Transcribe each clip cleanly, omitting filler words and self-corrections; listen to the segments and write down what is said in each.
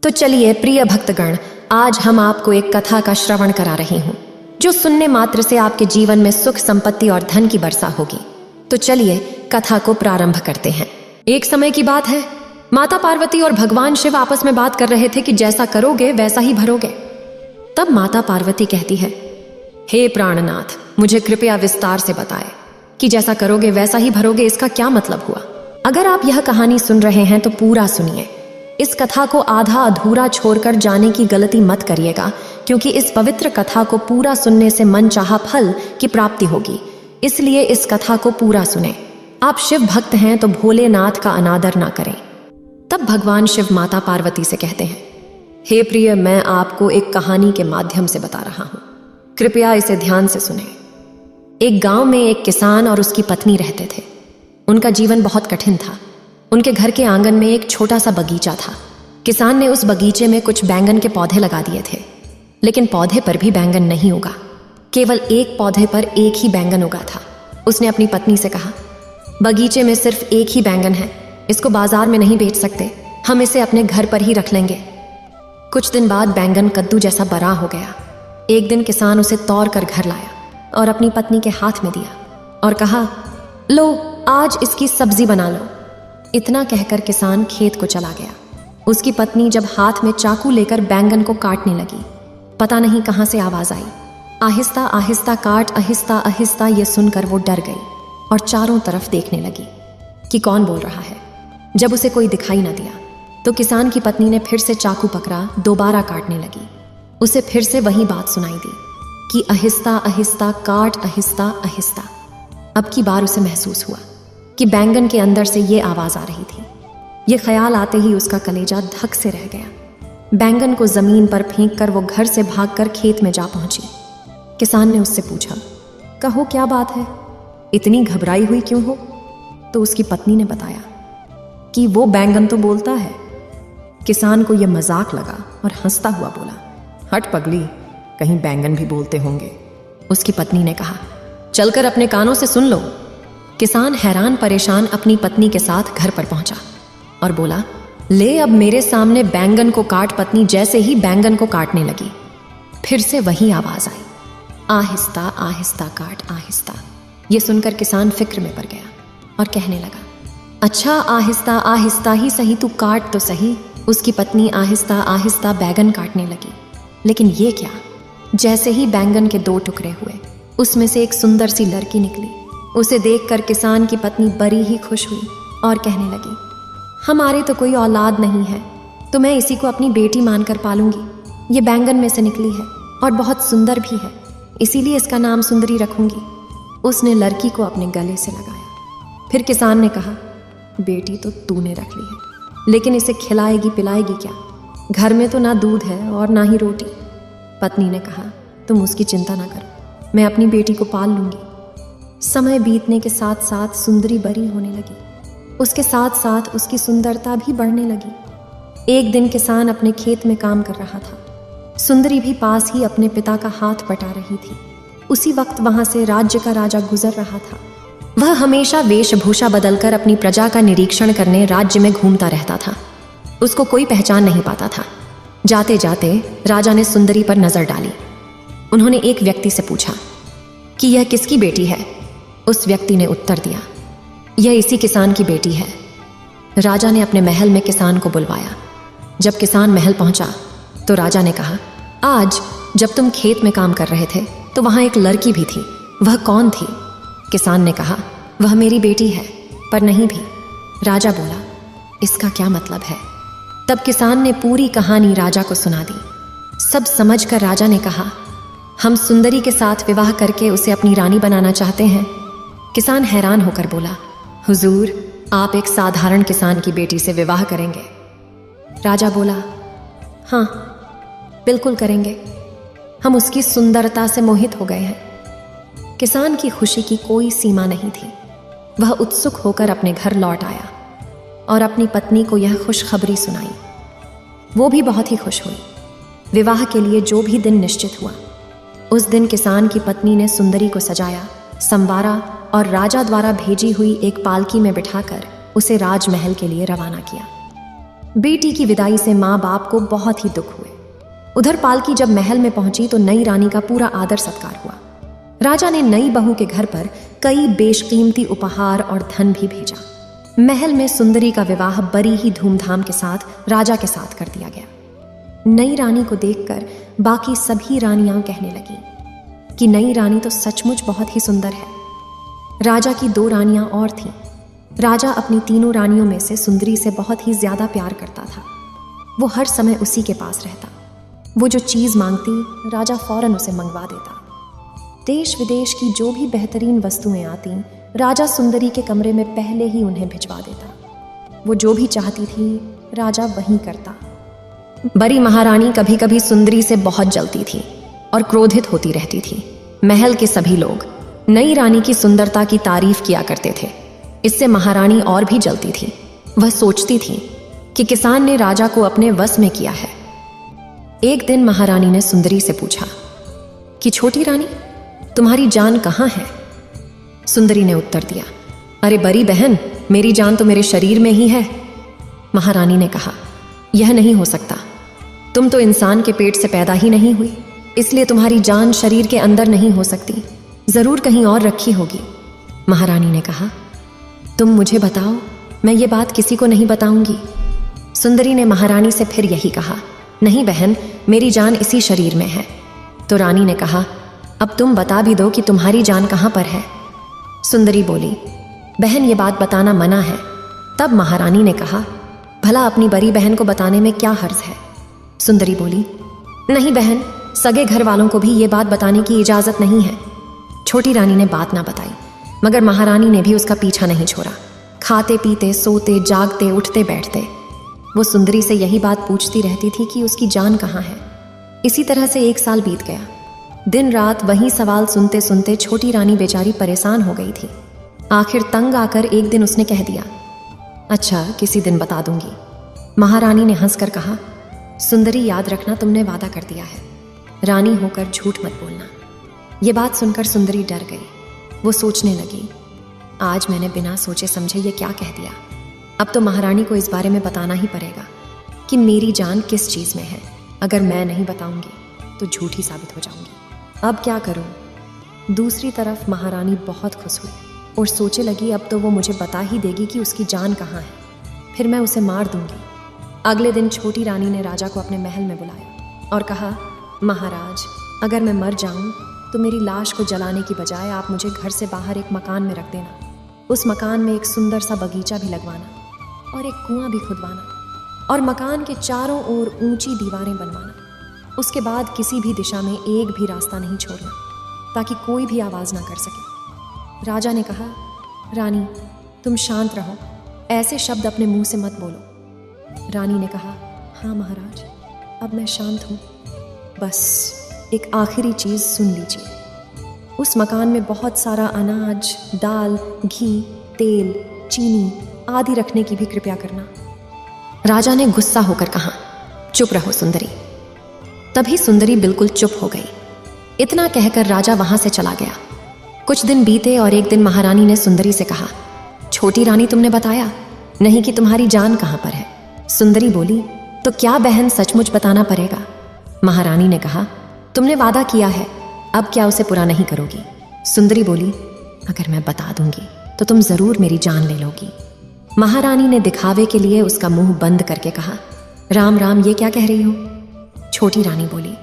तो चलिए प्रिय भक्तगण, आज हम आपको एक कथा का श्रवण करा रही हूँ जो सुनने मात्र से आपके जीवन में सुख, संपत्ति और धन की वर्षा होगी। तो चलिए कथा को प्रारंभ करते हैं। एक समय की बात है, माता पार्वती और भगवान शिव आपस में बात कर रहे थे कि जैसा करोगे वैसा ही भरोगे। तब माता पार्वती कहती है, हे प्राणनाथ, मुझे कृपया विस्तार से बताएं कि जैसा करोगे वैसा ही भरोगे, इसका क्या मतलब हुआ। अगर आप यह कहानी सुन रहे हैं तो पूरा सुनिए। इस कथा को आधा अधूरा छोड़कर जाने की गलती मत करिएगा, क्योंकि इस पवित्र कथा को पूरा सुनने से मनचाहा फल की प्राप्ति होगी। इसलिए इस कथा को पूरा सुने। आप शिव भक्त हैं तो भोलेनाथ का अनादर ना करें। तब भगवान शिव माता पार्वती से कहते हैं, हे प्रिय, मैं आपको एक कहानी के माध्यम से बता रहा हूं, कृपया इसे ध्यान से सुने। एक गांव में एक किसान और उसकी पत्नी रहते थे। उनका जीवन बहुत कठिन था। उनके घर के आंगन में एक छोटा सा बगीचा था। किसान ने उस बगीचे में कुछ बैंगन के पौधे लगा दिए थे, लेकिन पौधे पर भी बैंगन नहीं उगा। केवल एक पौधे पर एक ही बैंगन उगा था। उसने अपनी पत्नी से कहा, बगीचे में सिर्फ एक ही बैंगन है, इसको बाजार में नहीं बेच सकते, हम इसे अपने घर पर ही रख लेंगे। कुछ दिन बाद बैंगन कद्दू जैसा बड़ा हो गया। एक दिन किसान उसे तौड़ कर घर लाया और अपनी पत्नी के हाथ में दिया और कहा, लो, आज इसकी सब्जी बना लो। इतना कहकर किसान खेत को चला गया। उसकी पत्नी जब हाथ में चाकू लेकर बैंगन को काटने लगी, पता नहीं कहां से आवाज आई, आहिस्ता आहिस्ता काट, आहिस्ता आहिस्ता। ये सुनकर वो डर गई और चारों तरफ देखने लगी कि कौन बोल रहा है। जब उसे कोई दिखाई न दिया तो किसान की पत्नी ने फिर से चाकू पकड़ा, दोबारा काटने लगी। उसे फिर से वही बात सुनाई दी कि आहिस्ता आहिस्ता काट, आहिस्ता आहिस्ता। अब की बार उसे महसूस हुआ कि बैंगन के अंदर से ये आवाज आ रही थी। ये ख्याल आते ही उसका कलेजा धक से रह गया। बैंगन को जमीन पर फेंक कर वो घर से भागकर खेत में जा पहुंची। किसान ने उससे पूछा, कहो क्या बात है, इतनी घबराई हुई क्यों हो? तो उसकी पत्नी ने बताया कि वो बैंगन तो बोलता है। किसान को यह मजाक लगा और हंसता हुआ बोला, हट पगली, कहीं बैंगन भी बोलते होंगे। उसकी पत्नी ने कहा, चलकर अपने कानों से सुन लो। किसान हैरान परेशान अपनी पत्नी के साथ घर पर पहुंचा और बोला, ले अब मेरे सामने बैंगन को काट। पत्नी जैसे ही बैंगन को काटने लगी, फिर से वही आवाज आई, आहिस्ता आहिस्ता काट, आहिस्ता। ये सुनकर किसान फिक्र में पड़ गया और कहने लगा, अच्छा आहिस्ता आहिस्ता ही सही, तू काट तो सही। उसकी पत्नी आहिस्ता आहिस्ता बैंगन काटने लगी, लेकिन ये क्या, जैसे ही बैंगन के दो टुकड़े हुए, उसमें से एक सुंदर सी लड़की निकली। उसे देखकर किसान की पत्नी बड़ी ही खुश हुई और कहने लगी, हमारे तो कोई औलाद नहीं है, तो मैं इसी को अपनी बेटी मानकर पालूंगी। ये बैंगन में से निकली है और बहुत सुंदर भी है, इसीलिए इसका नाम सुंदरी रखूंगी। उसने लड़की को अपने गले से लगाया। फिर किसान ने कहा, बेटी तो तूने रख ली है, लेकिन इसे खिलाएगी पिलाएगी क्या? घर में तो ना दूध है और ना ही रोटी। पत्नी ने कहा, तुम उसकी चिंता ना करो, मैं अपनी बेटी को पाल लूंगी। समय बीतने के साथ साथ सुंदरी बड़ी होने लगी। उसके साथ साथ उसकी सुंदरता भी बढ़ने लगी। एक दिन किसान अपने खेत में काम कर रहा था। सुंदरी भी पास ही अपने पिता का हाथ बटा रही थी। उसी वक्त वहां से राज्य का राजा गुजर रहा था। वह हमेशा वेशभूषा बदलकर अपनी प्रजा का निरीक्षण करने राज्य में घूमता रहता था। उसको कोई पहचान नहीं पाता था। जाते जाते राजा ने सुंदरी पर नजर डाली। उन्होंने एक व्यक्ति से पूछा कि यह किसकी बेटी है? उस व्यक्ति ने उत्तर दिया, यह इसी किसान की बेटी है। राजा ने अपने महल में किसान को बुलवाया। जब किसान महल पहुंचा तो राजा ने कहा, आज जब तुम खेत में काम कर रहे थे तो वहां एक लड़की भी थी, वह कौन थी? किसान ने कहा, वह मेरी बेटी है, पर नहीं भी। राजा बोला, इसका क्या मतलब है? तब किसान ने पूरी कहानी राजा को सुना दी। सब समझकर राजा ने कहा, हम सुंदरी के साथ विवाह करके उसे अपनी रानी बनाना चाहते हैं। किसान हैरान होकर बोला, हुजूर, आप एक साधारण किसान की बेटी से विवाह करेंगे? राजा बोला, हाँ, बिल्कुल करेंगे। हम उसकी सुंदरता से मोहित हो गए हैं। किसान की खुशी की कोई सीमा नहीं थी। वह उत्सुक होकर अपने घर लौट आया और अपनी पत्नी को यह खुशखबरी सुनाई। वो भी बहुत ही खुश हुई। विवाह के लिए जो भी दिन निश्चित हुआ, उस दिन किसान की पत्नी ने सुंदरी को सजाया, संवारा और राजा द्वारा भेजी हुई एक पालकी में बिठाकर उसे राजमहल के लिए रवाना किया। बेटी की विदाई से माँ बाप को बहुत ही दुख हुए। उधर पालकी जब महल में पहुंची तो नई रानी का पूरा आदर सत्कार हुआ। राजा ने नई बहू के घर पर कई बेशकीमती उपहार और धन भी भेजा। महल में सुंदरी का विवाह बड़ी ही धूमधाम के साथ राजा के साथ कर दिया गया। नई रानी को देखकर बाकी सभी रानियां कहने लगी कि नई रानी तो सचमुच बहुत ही सुंदर है। राजा की 2 रानियां और थीं। राजा अपनी तीनों रानियों में से सुंदरी से बहुत ही ज्यादा प्यार करता था। वो हर समय उसी के पास रहता। वो जो चीज मांगती राजा फौरन उसे मंगवा देता। देश विदेश की जो भी बेहतरीन वस्तुएं आती राजा सुंदरी के कमरे में पहले ही उन्हें भिजवा देता। वो जो भी चाहती थी राजा वही करता। बड़ी महारानी कभी कभी सुंदरी से बहुत जलती थी और क्रोधित होती रहती थी। महल के सभी लोग नई रानी की सुंदरता की तारीफ किया करते थे। इससे महारानी और भी जलती थी। वह सोचती थी कि किसान ने राजा को अपने वश में किया है। एक दिन महारानी ने सुंदरी से पूछा कि छोटी रानी, तुम्हारी जान कहाँ है? सुंदरी ने उत्तर दिया, अरे बड़ी बहन, मेरी जान तो मेरे शरीर में ही है। महारानी ने कहा, यह नहीं हो सकता। तुम तो इंसान के पेट से पैदा ही नहीं हुई, इसलिए तुम्हारी जान शरीर के अंदर नहीं हो सकती, जरूर कहीं और रखी होगी। महारानी ने कहा, तुम मुझे बताओ, मैं ये बात किसी को नहीं बताऊंगी। सुंदरी ने महारानी से फिर यही कहा, नहीं बहन, मेरी जान इसी शरीर में है। तो रानी ने कहा, अब तुम बता भी दो कि तुम्हारी जान कहाँ पर है। सुंदरी बोली, बहन ये बात बताना मना है। तब महारानी ने कहा, भला अपनी बड़ी बहन को बताने में क्या हर्ज है? सुंदरी बोली, नहीं बहन, सगे घर वालों को भी ये बात बताने की इजाजत नहीं है। छोटी रानी ने बात ना बताई, मगर महारानी ने भी उसका पीछा नहीं छोड़ा। खाते पीते, सोते, जागते, उठते बैठते वो सुंदरी से यही बात पूछती रहती थी कि उसकी जान कहाँ है। इसी तरह से 1 साल बीत गया। दिन रात वही सवाल सुनते सुनते छोटी रानी बेचारी परेशान हो गई थी। आखिर तंग आकर एक दिन उसने कह दिया, अच्छा किसी दिन बता दूंगी। महारानी ने हंसकर कहा, सुंदरी याद रखना, तुमने वादा कर दिया है, रानी होकर झूठ मत बोलना। ये बात सुनकर सुंदरी डर गई। वो सोचने लगी, आज मैंने बिना सोचे समझे ये क्या कह दिया। अब तो महारानी को इस बारे में बताना ही पड़ेगा कि मेरी जान किस चीज में है। अगर मैं नहीं बताऊंगी तो झूठी साबित हो जाऊंगी। अब क्या करूं? दूसरी तरफ महारानी बहुत खुश हुई और सोचे लगी, अब तो वो मुझे बता ही देगी कि उसकी जान कहाँ है, फिर मैं उसे मार दूंगी। अगले दिन छोटी रानी ने राजा को अपने महल में बुलाया और कहा, महाराज, अगर मैं मर जाऊं तो मेरी लाश को जलाने की बजाय आप मुझे घर से बाहर एक मकान में रख देना। उस मकान में एक सुंदर सा बगीचा भी लगवाना और एक कुआं भी खुदवाना और मकान के चारों ओर ऊंची दीवारें बनवाना। उसके बाद किसी भी दिशा में एक भी रास्ता नहीं छोड़ना, ताकि कोई भी आवाज ना कर सके। राजा ने कहा, रानी तुम शांत रहो, ऐसे शब्द अपने मुंह से मत बोलो। रानी ने कहा, हाँ महाराज, अब मैं शांत हूँ। बस एक आखिरी चीज सुन लीजिए। उस मकान में बहुत सारा अनाज, दाल, घी, तेल, चीनी आदि रखने की भी कृपया करना। राजा ने गुस्सा होकर कहा, चुप रहो सुंदरी। तभी सुंदरी बिल्कुल चुप हो गई। इतना कहकर राजा वहां से चला गया। कुछ दिन बीते और एक दिन महारानी ने सुंदरी से कहा, छोटी रानी, तुमने बताया नहीं कि तुम्हारी जान कहाँ पर है। सुंदरी बोली, तो क्या बहन सचमुच बताना पड़ेगा? महारानी ने कहा, तुमने वादा किया है, अब क्या उसे पूरा नहीं करोगी? सुंदरी बोली, अगर मैं बता दूंगी तो तुम जरूर मेरी जान ले लोगी। महारानी ने दिखावे के लिए उसका मुंह बंद करके कहा, राम राम, ये क्या कह रही हो? छोटी रानी बोली,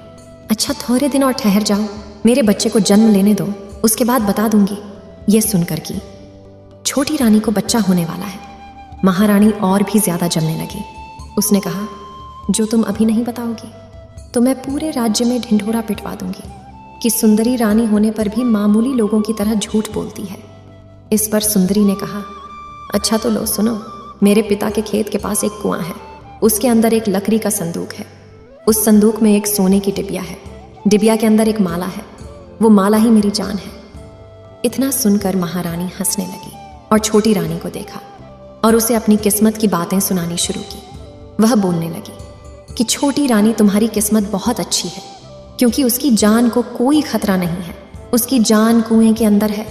अच्छा थोड़े दिन और ठहर जाओ, मेरे बच्चे को जन्म लेने दो, उसके बाद बता दूंगी। ये सुनकर कि छोटी रानी को बच्चा होने वाला है, महारानी और भी ज्यादा जलने लगी। उसने कहा, जो तुम अभी नहीं बताओगी तो मैं पूरे राज्य में ढिंढोरा पिटवा दूंगी कि सुंदरी रानी होने पर भी मामूली लोगों की तरह झूठ बोलती है। इस पर सुंदरी ने कहा, अच्छा तो लो सुनो, मेरे पिता के खेत के पास एक कुआं है, उसके अंदर एक लकड़ी का संदूक है। उस संदूक में एक सोने की डिबिया है, डिबिया के अंदर एक माला है, वो माला ही मेरी जान है। इतना सुनकर महारानी हंसने लगी और छोटी रानी को देखा और उसे अपनी किस्मत की बातें सुनानी शुरू की। वह बोलने लगी कि छोटी रानी, तुम्हारी किस्मत बहुत अच्छी है, क्योंकि उसकी जान को कोई खतरा नहीं है। उसकी जान कुएं के अंदर है,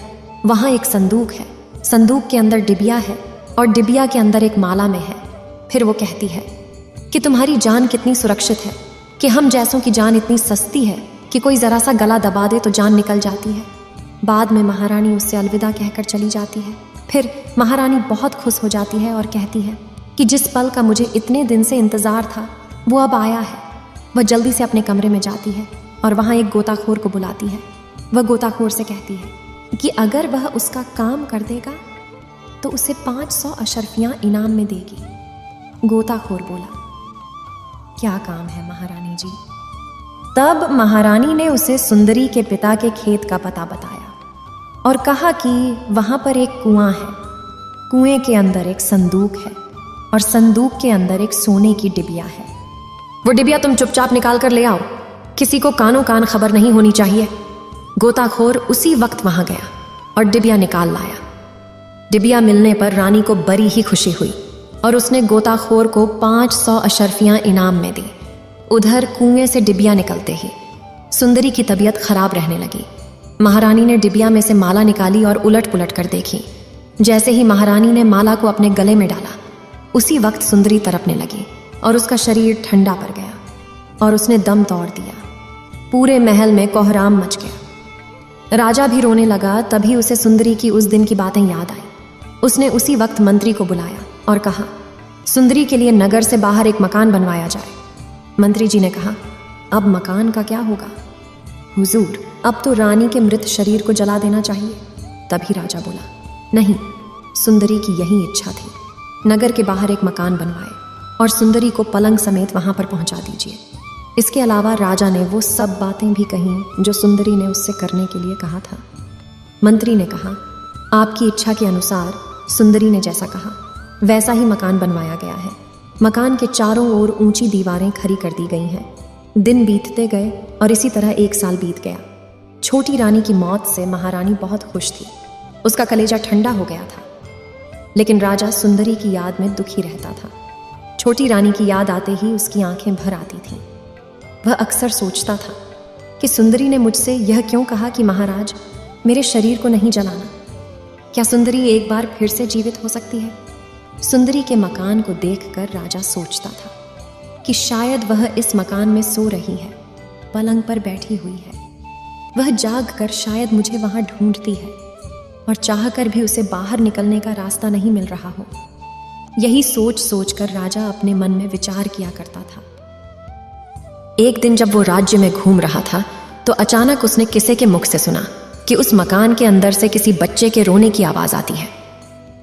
वहां एक संदूक है, संदूक के अंदर डिबिया है और डिबिया के अंदर एक माला में है। फिर वो कहती है, कि तुम्हारी जान कितनी सुरक्षित है, कि हम जैसों की जान इतनी सस्ती है कि कोई जरा सा गला दबा दे तो जान निकल जाती है। बाद में महारानी उससे अलविदा कहकर चली जाती है। फिर महारानी बहुत खुश हो जाती है और कहती है कि जिस पल का मुझे इतने दिन से इंतजार था वो अब आया है। वह जल्दी से अपने कमरे में जाती है और वहाँ एक गोताखोर को बुलाती है। वह गोताखोर से कहती है कि अगर वह उसका काम कर देगा तो उसे 500 अशर्फियाँ इनाम में देगी। गोताखोर बोला, क्या काम है महारानी जी? तब महारानी ने उसे सुंदरी के पिता के खेत का पता बताया और कहा कि वहां पर एक कुआं है, कुएं के अंदर एक संदूक है और संदूक के अंदर एक सोने की डिबिया है। वो डिबिया तुम चुपचाप निकाल कर ले आओ, किसी को कानों कान खबर नहीं होनी चाहिए। गोताखोर उसी वक्त वहां गया और डिबिया निकाल लाया। डिबिया मिलने पर रानी को बड़ी ही खुशी हुई और उसने गोताखोर को 500 अशर्फियां इनाम में दी। उधर कुएं से डिबिया निकलते ही सुंदरी की तबीयत खराब रहने लगी। महारानी ने डिबिया में से माला निकाली और उलट पुलट कर देखी। जैसे ही महारानी ने माला को अपने गले में डाला, उसी वक्त सुंदरी तड़पने लगी और उसका शरीर ठंडा पड़ गया और उसने दम तोड़ दिया। पूरे महल में कोहराम मच गया। राजा भी रोने लगा। तभी उसे सुंदरी की उस दिन की बातें याद आई। उसने उसी वक्त मंत्री को बुलाया और कहा, सुंदरी के लिए नगर से बाहर एक मकान बनवाया जाए। मंत्री जी ने कहा, अब मकान का क्या होगा? हुजूर, अब तो रानी के मृत शरीर को जला देना चाहिए। तभी राजा बोला, नहीं, सुंदरी की यही इच्छा थी। नगर के बाहर एक मकान बनवाए और सुंदरी को पलंग समेत वहां पर पहुंचा दीजिए। इसके अलावा राजा ने वो सब बातें भी कहीं जो सुंदरी ने उससे करने के लिए कहा था। मंत्री ने कहा, आपकी इच्छा के अनुसार सुंदरी ने जैसा कहा वैसा ही मकान बनवाया गया है। मकान के चारों ओर ऊंची दीवारें खड़ी कर दी गई हैं। दिन बीतते गए और इसी तरह 1 साल बीत गया। छोटी रानी की मौत से महारानी बहुत खुश थी। उसका कलेजा ठंडा हो गया था। लेकिन राजा सुंदरी की याद में दुखी रहता था। छोटी रानी की याद आते ही उसकी आंखें भर आती थीं। वह अक्सर सोचता था कि सुंदरी ने मुझसे यह क्यों कहा कि महाराज, मेरे शरीर को नहीं जलाना। क्या सुंदरी एक बार फिर से जीवित हो सकती है? सुंदरी के मकान को देखकर राजा सोचता था कि शायद वह इस मकान में सो रही है, पलंग पर बैठी हुई है। वह जाग कर शायद मुझे वहां ढूंढती है और चाहकर भी उसे बाहर निकलने का रास्ता नहीं मिल रहा हो। यही सोच सोचकर राजा अपने मन में विचार किया करता था। एक दिन जब वो राज्य में घूम रहा था तो अचानक उसने किसी के मुख से सुना कि उस मकान के अंदर से किसी बच्चे के रोने की आवाज आती है।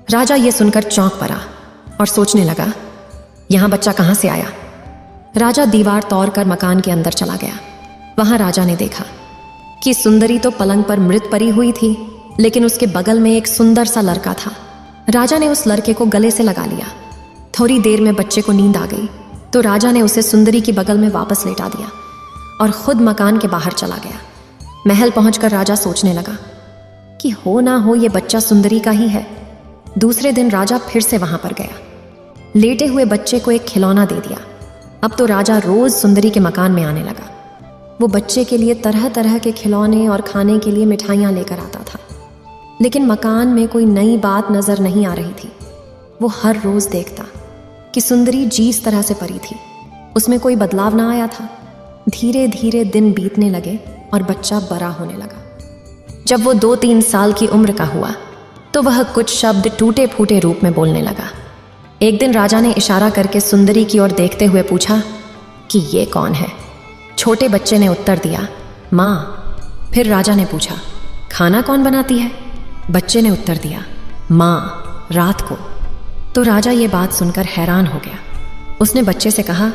राजा ये सुनकर चौंक पड़ा और सोचने लगा, यहां बच्चा कहां से आया? राजा दीवार तोड़कर मकान के अंदर चला गया। वहां राजा ने देखा कि सुंदरी तो पलंग पर मृत पड़ी हुई थी, लेकिन उसके बगल में एक सुंदर सा लड़का था। राजा ने उस लड़के को गले से लगा लिया। थोड़ी देर में बच्चे को नींद आ गई तो राजा ने उसे सुंदरी की बगल में वापस लेटा दिया और खुद मकान के बाहर चला गया। महल पहुंचकर राजा सोचने लगा कि हो ना हो ये बच्चा सुंदरी का ही है। दूसरे दिन राजा फिर से वहां पर गया। लेटे हुए बच्चे को एक खिलौना दे दिया। अब तो राजा रोज सुंदरी के मकान में आने लगा। वो बच्चे के लिए तरह तरह के खिलौने और खाने के लिए मिठाइयाँ लेकर आता था, लेकिन मकान में कोई नई बात नजर नहीं आ रही थी। वो हर रोज देखता कि सुंदरी जिस तरह से परी थी उसमें कोई बदलाव ना आया था। धीरे धीरे दिन बीतने लगे और बच्चा बड़ा होने लगा। जब वो 2-3 साल की उम्र का हुआ तो वह कुछ शब्द टूटे फूटे रूप में बोलने लगा। एक दिन राजा ने इशारा करके सुंदरी की ओर देखते हुए पूछा कि ये कौन है? छोटे बच्चे ने उत्तर दिया, माँ। फिर राजा ने पूछा, खाना कौन बनाती है? बच्चे ने उत्तर दिया, माँ, रात को। तो राजा ये बात सुनकर हैरान हो गया। उसने बच्चे से कहा,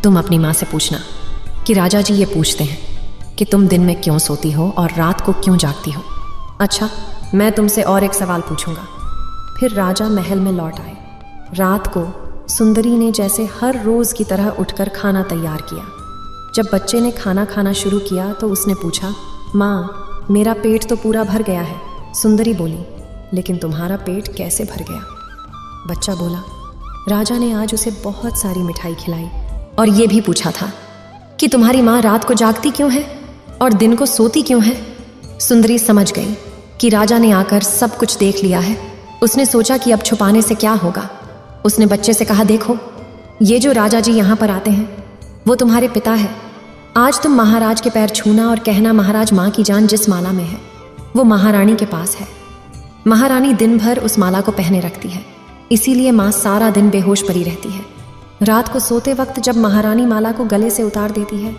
तुम अपनी माँ से पूछना कि राजा जी ये पूछते हैं कि तुम दिन में क्यों सोती हो और रात को क्यों जागती हो। अच्छा, मैं तुमसे और एक सवाल पूछूंगा। फिर राजा महल में लौट आए। रात को सुंदरी ने जैसे हर रोज की तरह उठकर खाना तैयार किया। जब बच्चे ने खाना खाना शुरू किया तो उसने पूछा, माँ, मेरा पेट तो पूरा भर गया है। सुंदरी बोली, लेकिन तुम्हारा पेट कैसे भर गया? बच्चा बोला, राजा ने आज उसे बहुत सारी मिठाई खिलाई और ये भी पूछा था कि तुम्हारी माँ रात को जागती क्यों है और दिन को सोती क्यों है। सुंदरी समझ गई कि राजा ने आकर सब कुछ देख लिया है। उसने सोचा कि अब छुपाने से क्या होगा। उसने बच्चे से कहा, देखो, ये जो राजा जी यहाँ पर आते हैं वो तुम्हारे पिता है। आज तुम महाराज के पैर छूना और कहना महाराज माँ की जान जिस माला में है वो महारानी के पास है। महारानी दिन भर उस माला को पहने रखती है, इसीलिए माँ सारा दिन बेहोश पड़ी रहती है। रात को सोते वक्त जब महारानी माला को गले से उतार देती है,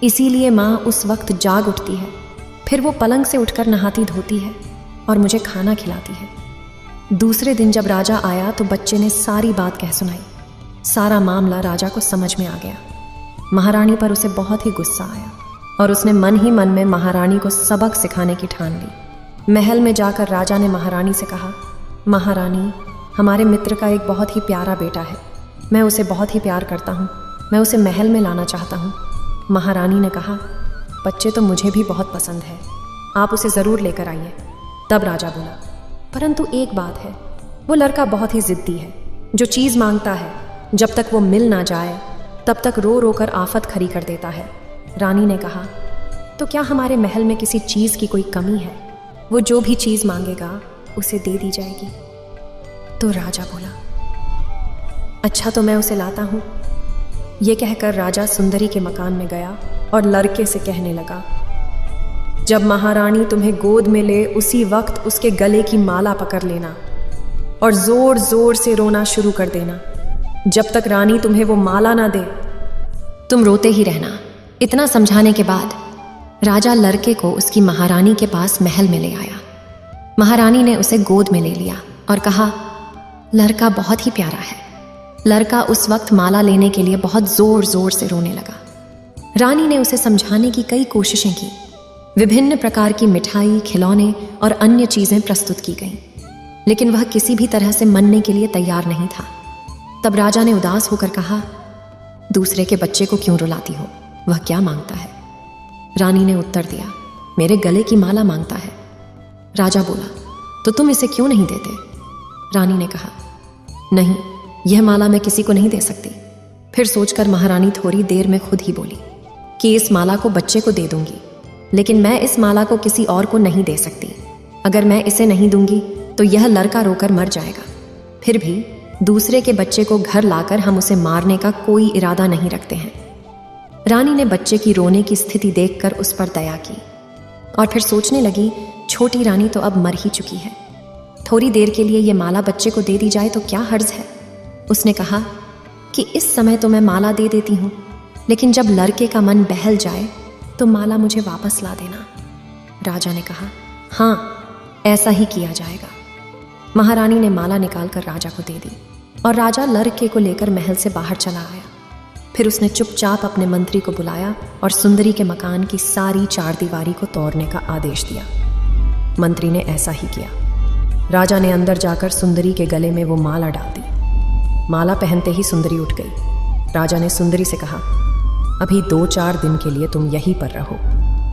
इसीलिए माँ उस वक्त जाग उठती है। फिर वो पलंग से उठकर नहाती धोती है और मुझे खाना खिलाती है। दूसरे दिन जब राजा आया तो बच्चे ने सारी बात कह सुनाई। सारा मामला राजा को समझ में आ गया। महारानी पर उसे बहुत ही गुस्सा आया और उसने मन ही मन में महारानी को सबक सिखाने की ठान ली। महल में जाकर राजा ने महारानी से कहा, महारानी, हमारे मित्र का एक बहुत ही प्यारा बेटा है। मैं उसे बहुत ही प्यार करता हूँ। मैं उसे महल में लाना चाहता हूँ। महारानी ने कहा, बच्चे तो मुझे भी बहुत पसंद है, आप उसे ज़रूर लेकर आइए। तब राजा बोला, परंतु एक बात है, वो लड़का बहुत ही ज़िद्दी है। जो चीज़ मांगता है जब तक वो मिल ना जाए तब तक रो रो कर आफत खड़ी कर देता है। रानी ने कहा, तो क्या हमारे महल में किसी चीज़ की कोई कमी है? वो जो भी चीज़ मांगेगा उसे दे दी जाएगी। तो राजा बोला, अच्छा तो मैं उसे लाता हूँ। ये कहकर राजा सुंदरी के मकान में गया और लड़के से कहने लगा, जब महारानी तुम्हें गोद में ले उसी वक्त उसके गले की माला पकड़ लेना और जोर जोर से रोना शुरू कर देना। जब तक रानी तुम्हें वो माला ना दे तुम रोते ही रहना। इतना समझाने के बाद राजा लड़के को उसकी महारानी के पास महल में ले आया। महारानी ने उसे गोद में ले लिया और कहा, लड़का बहुत ही प्यारा है। लड़का उस वक्त माला लेने के लिए बहुत जोर जोर से रोने लगा। रानी ने उसे समझाने की कई कोशिशें की। विभिन्न प्रकार की मिठाई, खिलौने और अन्य चीजें प्रस्तुत की गईं, लेकिन वह किसी भी तरह से मानने के लिए तैयार नहीं था। तब राजा ने उदास होकर कहा, दूसरे के बच्चे को क्यों रुलाती हो? वह क्या मांगता है? रानी ने उत्तर दिया, मेरे गले की माला मांगता है। राजा बोला, तो तुम इसे क्यों नहीं देते? रानी ने कहा, नहीं, यह माला मैं किसी को नहीं दे सकती। फिर सोचकर महारानी थोड़ी देर में खुद ही बोली कि इस माला को बच्चे को दे दूंगी, लेकिन मैं इस माला को किसी और को नहीं दे सकती। अगर मैं इसे नहीं दूंगी तो यह लड़का रोकर मर जाएगा। फिर भी दूसरे के बच्चे को घर लाकर हम उसे मारने का कोई इरादा नहीं रखते हैं। रानी ने बच्चे की रोने की स्थिति देखकर उस पर दया की और फिर सोचने लगी, छोटी रानी तो अब मर ही चुकी है। थोड़ी देर के लिए ये माला बच्चे को दे दी जाए तो क्या हर्ज है। उसने कहा कि इस समय तो मैं माला दे देती हूँ, लेकिन जब लड़के का मन बहल जाए तो माला मुझे वापस ला देना। राजा ने कहा, हाँ, ऐसा ही किया जाएगा। महारानी ने माला निकालकर राजा को दे दी और राजा लड़के को लेकर महल से बाहर चला आया। फिर उसने चुपचाप अपने मंत्री को बुलाया और सुंदरी के मकान की सारी चारदीवारी को तोड़ने का आदेश दिया। मंत्री ने ऐसा ही किया। राजा ने अंदर जाकर सुंदरी के गले में वो माला डाल दी। माला पहनते ही सुंदरी उठ गई। राजा ने सुंदरी से कहा, अभी 2-4 दिन के लिए तुम यहीं पर रहो,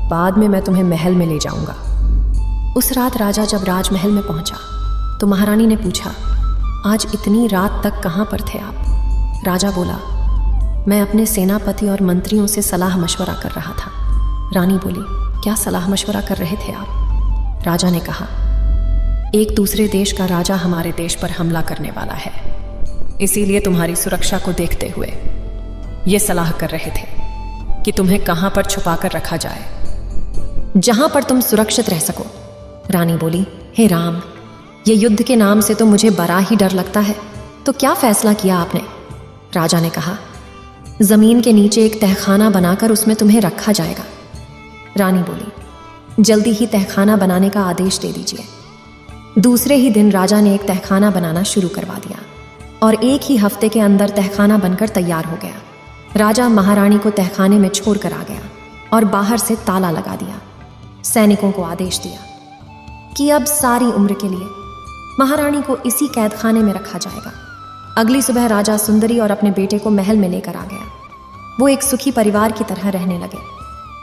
बाद में मैं तुम्हें महल में ले जाऊंगा। उस रात राजा जब राजमहल में पहुंचा तो महारानी ने पूछा, आज इतनी रात तक कहाँ पर थे आप? राजा बोला, मैं अपने सेनापति और मंत्रियों से सलाह मशवरा कर रहा था। रानी बोली, क्या सलाह मशवरा कर रहे थे आप? राजा ने कहा, एक दूसरे देश का राजा हमारे देश पर हमला करने वाला है, इसीलिए तुम्हारी सुरक्षा को देखते हुए ये सलाह कर रहे थे कि तुम्हें कहां पर छुपा कर रखा जाए, जहां पर तुम सुरक्षित रह सको। रानी बोली, हे राम, ये युद्ध के नाम से तो मुझे बड़ा ही डर लगता है, तो क्या फैसला किया आपने? राजा ने कहा, जमीन के नीचे एक तहखाना बनाकर उसमें तुम्हें रखा जाएगा। रानी बोली, जल्दी ही तहखाना बनाने का आदेश दे दीजिए। दूसरे ही दिन राजा ने एक तहखाना बनाना शुरू करवा दिया और एक ही हफ्ते के अंदर तहखाना बनकर तैयार हो गया। राजा महारानी को तहखाने में छोड़कर आ गया और बाहर से ताला लगा दिया। सैनिकों को आदेश दिया कि अब सारी उम्र के लिए महारानी को इसी कैदखाने में रखा जाएगा। अगली सुबह राजा सुंदरी और अपने बेटे को महल में लेकर आ गया। वो एक सुखी परिवार की तरह रहने लगे,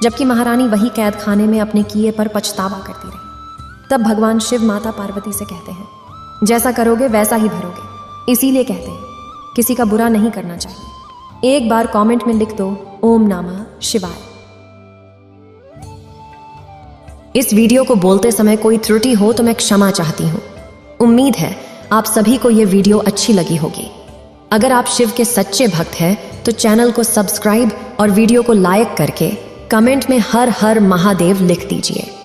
जबकि महारानी वही कैदखाने में अपने किए पर पछतावा करती रही। तब भगवान शिव माता पार्वती से कहते हैं, जैसा करोगे वैसा ही भरोगे, इसीलिए कहते हैं किसी का बुरा नहीं करना चाहिए। एक बार कमेंट में लिख दो, ओम नमः शिवाय। इस वीडियो को बोलते समय कोई त्रुटि हो तो मैं क्षमा चाहती हूँ। उम्मीद है आप सभी को ये वीडियो अच्छी लगी होगी। अगर आप शिव के सच्चे भक्त हैं तो चैनल को सब्सक्राइब और वीडियो को लाइक करके कमेंट में हर हर महादेव लिख दीजिए।